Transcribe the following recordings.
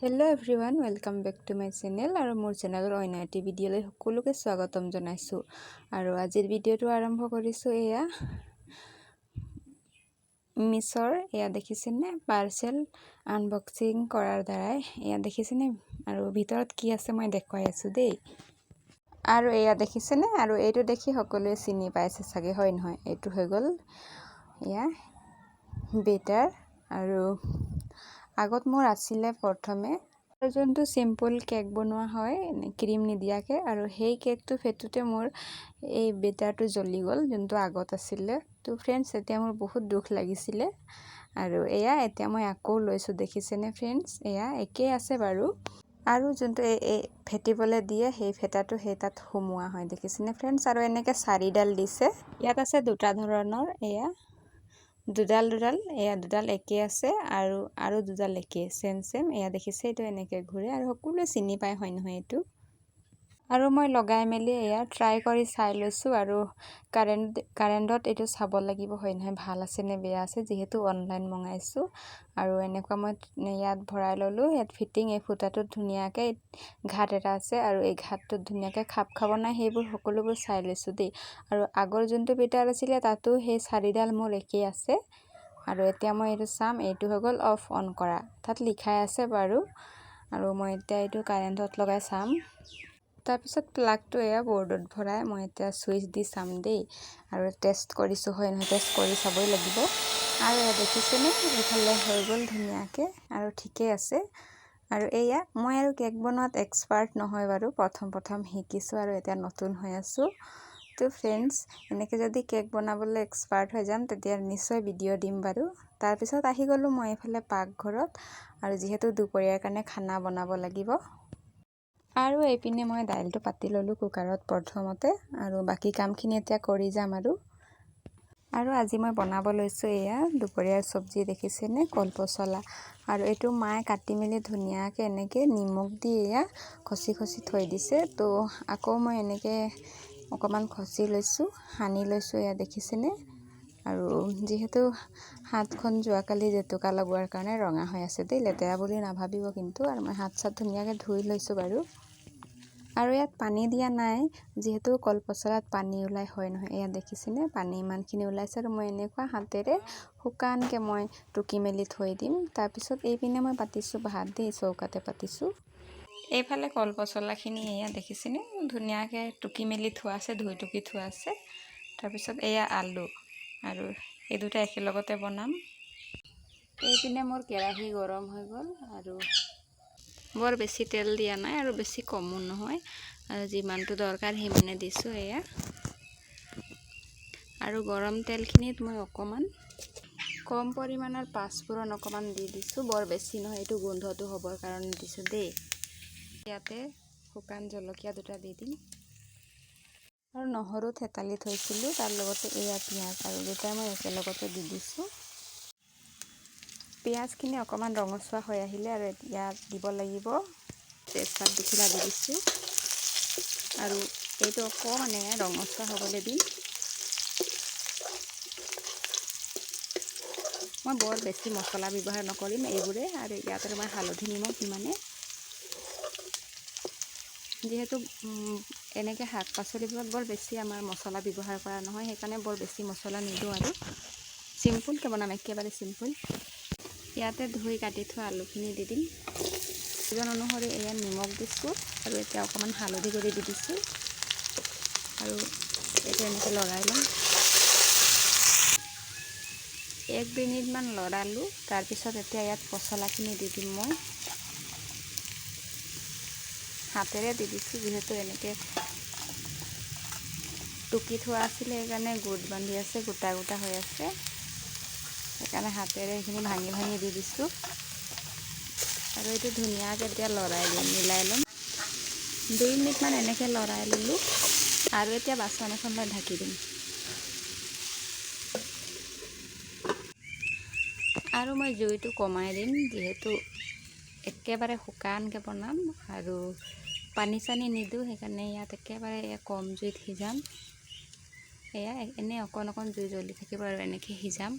Hello' everyone, welcome back to my channel আৰু মোৰ চেনেলৰ অন্য এটি ভিডিঅ'লৈ সকলোকে স্বাগতম জনাইছোঁ। আৰু আজিৰ ভিডিঅ'টো আৰম্ভ কৰিছোঁ। এয়া মিছৰ দেখিছেনে, পাৰ্চেল আনবক্সিং কৰাৰ দ্বাৰাই এয়া দেখিছেনে, আৰু ভিতৰত কি আছে মই দেখুৱাই আছোঁ দেই। আৰু এয়া দেখিছেনে, আৰু এইটো দেখি সকলোৱে চিনি পাইছে চাগে, হয় নহয়? এইটো হৈ গ'ল এয়া বেটাৰ। আৰু আগত মোৰ আছিলে প্ৰথমে যোনটো চিম্পল কেক বনোৱা হয় ক্ৰীম নিদিয়াকৈ, আৰু সেই কেকটো ফেটোতে মোৰ এই বেটাৰটো জ্বলি গ'ল যোনটো আগত আছিলে। তো ফ্ৰেণ্ডছ, এতিয়া মোৰ বহুত দুখ লাগিছিলে। আৰু এয়া এতিয়া মই আকৌ লৈছোঁ, দেখিছেনে ফ্ৰেণ্ডছ? এয়া একেই আছে বাৰু, আৰু যোনটো এই ফেটিবলৈ দিয়ে সেই ফেটাটো সেই তাত সোমোৱা হয়, দেখিছেনে ফ্ৰেণ্ডছ? আৰু এনেকৈ 4ডাল দিছে। ইয়াত আছে দুটা ধৰণৰ, এয়া দুডাল এয়া দুডাল একে আছে, আৰু দুডাল একে চেম এয়া দেখিছে, এইটো এনেকৈ ঘূৰে আৰু সকলোৱে চিনি পায়, হয় নহয়? এইটো আৰু মই লগাই মেলি এয়া ট্ৰাই কৰি চাই লৈছোঁ। আৰু কাৰেণ্টত এইটো চাব লাগিব, হয় নহয়, ভাল আছে নে বেয়া আছে, যিহেতু অনলাইন মঙাইছোঁ। আৰু এনেকুৱা মই ইয়াত ভৰাই ল'লোঁ। ইয়াত ফিটিং এই ফুটাটোত ধুনীয়াকৈ ঘাট এটা আছে, আৰু এই ঘাটটোত ধুনীয়াকৈ খাপ খাব নাই সেইবোৰ সকলোবোৰ চাই লৈছোঁ দেই। আৰু আগৰ যোনটো বেটাৰ আছিলে তাতো সেই 4ডাল মোৰ একেই আছে। আৰু এতিয়া মই এইটো চাম, এইটো হৈ গ'ল অফ অন কৰা, তাত লিখাই আছে বাৰু। আৰু মই এতিয়া এইটো কাৰেণ্টত লগাই চাম। তাৰপিছত প্লাগটো এয়া বৰ্ডত ভৰাই মই এতিয়া ছুইচ দি চাম দেই। আৰু টেষ্ট কৰিছোঁ, হয় নহয়, টেষ্ট কৰি চাবই লাগিব। আৰু এয়া দেখিছেনে, এইফালে হৈ গ'ল ধুনীয়াকৈ, আৰু ঠিকেই আছে। আৰু এয়া মই আৰু কেক বনোৱাত এক্সপাৰ্ট নহয় বাৰু, প্ৰথম শিকিছোঁ আৰু এতিয়া নতুন হৈ আছোঁ। তো ফ্ৰেণ্ডছ, এনেকৈ যদি কেক বনাবলৈ এক্সপাৰ্ট হৈ যাম তেতিয়া নিশ্চয় ভিডিঅ' দিম বাৰু। তাৰপিছত আহি গ'লোঁ মই এইফালে পাকঘৰত, আৰু যিহেতু দুপৰীয়াৰ কাৰণে খানা বনাব লাগিব। আৰু এইপিনে মই দাইলটো পাতি ল'লোঁ কুকাৰত প্ৰথমতে, আৰু বাকী কামখিনি এতিয়া কৰি যাম। আৰু আজি মই বনাব লৈছোঁ এয়া দুপৰীয়াৰ চব্জি, দেখিছেনে, কলপচলা। আৰু এইটো মায়ে কাটি মেলি ধুনীয়াকৈ এনেকৈ নিমখ দি এয়া খচি থৈ দিছে। তো আকৌ মই এনেকৈ অকণমান খচি লৈছোঁ, সানি লৈছোঁ, এয়া দেখিছেনে। আৰু যিহেতু হাতখন যোৱাকালি জেতুকা লগোৱাৰ কাৰণে ৰঙা হৈ আছে দেই, লেতেৰা বুলি নাভাবিব কিন্তু। আৰু মই হাত চাত ধুনীয়াকৈ ধুই লৈছোঁ বাৰু। আৰু ইয়াত পানী দিয়া নাই, যিহেতু কলপচলাত পানী ওলাই, হয় নহয়? এয়া দেখিছেনে, পানী ইমানখিনি ওলাইছে। আৰু মই এনেকুৱা হাতেৰে শুকানকৈ মই টুকি মেলি থৈ দিম। তাৰপিছত এইপিনে মই পাতিছোঁ ভাত দেই, চৌকাতে পাতিছোঁ। এইফালে কলপচলাখিনি এয়া দেখিছেনে, ধুনীয়াকৈ টুকি মেলি থোৱা আছে, ধুই টুকি থোৱা আছে। তাৰপিছত এয়া আলু, আৰু এই দুটা একেলগতে বনাম। এইপিনে মোৰ কেৰাহী গৰম হৈ গ'ল, আৰু বৰ বেছি তেল দিয়া নাই আৰু বেছি কমো নহয়, যিমানটো দৰকাৰ সিমানে দিছোঁ এয়া। আৰু গৰম তেলখিনিত মই অকণমান কম পৰিমাণৰ পাঁচফোৰণ অকণমান দি দিছোঁ, বৰ বেছি নহয়, এইটো গোন্ধটো হ'বৰ কাৰণে দিছোঁ দেই। ইয়াতে শুকান জলকীয়া দুটা দি দিম, আৰু নহৰু থেতালি থৈছিলোঁ, তাৰ লগতে এয়া পিঁয়াজ, আৰু দুটা মই একেলগতে দি দিছোঁ। পিঁয়াজখিনি অকণমান ৰঙচুৱা হৈ আহিলে, আৰু ইয়াত দিব লাগিব তেজপাত দুখিলা দি দিছোঁ। আৰু এইটো অকণমান ৰঙচুৱা হ'বলৈ দিম। মই বৰ বেছি মছলা ব্যৱহাৰ নকৰিম এইবোৰে, আৰু ইয়াত আৰু মই হালধি নিমখ ইমানে, যিহেতু এনেকৈ শাক পাচলিবোৰত বৰ বেছি আমাৰ মছলা ব্যৱহাৰ কৰা নহয়, সেইকাৰণে বৰ বেছি মছলা নিদিওঁ। আৰু চিম্পুলকৈ বনাম, একেবাৰে চিম্পুল। ইয়াতে ধুই কাটি থোৱা আলুখিনি দি দিম। প্ৰয়োজন অনুসৰি এয়া নিমখ দিছোঁ, আৰু এতিয়া অকণমান হালধি গুড়ি দি দিছোঁ। আৰু এইটো এনেকৈ লৰাই ল'ম, 1 মিনিটমান লৰালোঁ। তাৰপিছত এতিয়া ইয়াত পচলাখিনি দি দিম। মই হাতেৰে দি দিছোঁ, যিহেতু এনেকৈ টুকি থোৱা আছিলে, সেইকাৰণে গোট বান্ধি আছে, গোটা হৈ আছে, সেইকাৰণে হাতেৰে এইখিনি ভাঙি দি দিছোঁ। আৰু এইটো ধুনীয়াকৈ এতিয়া লৰাই দিম, মিলাই ল'ম। 2 মিনিটমান এনেকৈ লৰাই ল'লোঁ, আৰু এতিয়া বাচন এখন লৈ ঢাকি দিম। আৰু মই জুইটো কমাই দিম, যিহেতু একেবাৰে শুকানকৈ বনাম, আৰু পানী চানী নিদিওঁ, সেইকাৰণে ইয়াত একেবাৰে কম জুইত সিজাম। এয়া এনেই অকণ জুই জ্বলি থাকিব, আৰু এনেকৈ সিজাম।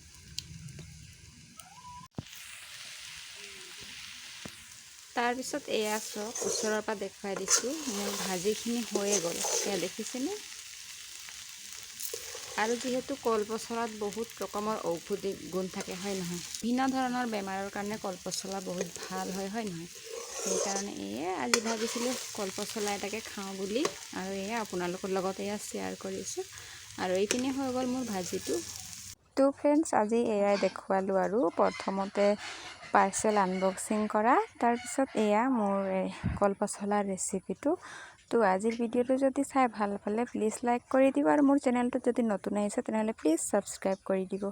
তাৰপিছত এয়া চাওক ওচৰৰ পৰা দেখুৱাই দিছোঁ মোৰ ভাজিখিনি হৈয়ে গ'ল। এয়া দেখিছেনে? আৰু যিহেতু কলপচলাত বহুত ৰকমৰ ঔষধি গুণ থাকে হয় নহয়, বিভিন্ন ধৰণৰ বেমাৰৰ কাৰণে কলপচলা বহুত ভাল হয় নহয়। সেইকাৰণে আজি ভাবিছিলোঁ কলপচলা এটাকে খাওঁ বুলি, আৰু আপোনালোকৰ লগত শ্বেয়াৰ কৰিছোঁ। আৰু এইপিনে হৈ গ'ল মোৰ ভাজিটো। তো ফ্ৰেণ্ডছ, আজি এয়াই দেখুৱালোঁ আৰু প্ৰথমতে পাৰ্চেল আনবক্সিং কৰা, তাৰপিছত মোৰ কলপচলাৰ ৰেচিপিটো। তো আজিৰ ভিডিঅ'টো যদি চাই ভাল পালে প্লিজ লাইক কৰি দিব, আৰু মোৰ চেনেলটো যদি নতুন আহিছে তেনেহ'লে প্লিজ ছাবস্ক্ৰাইব কৰি দিব।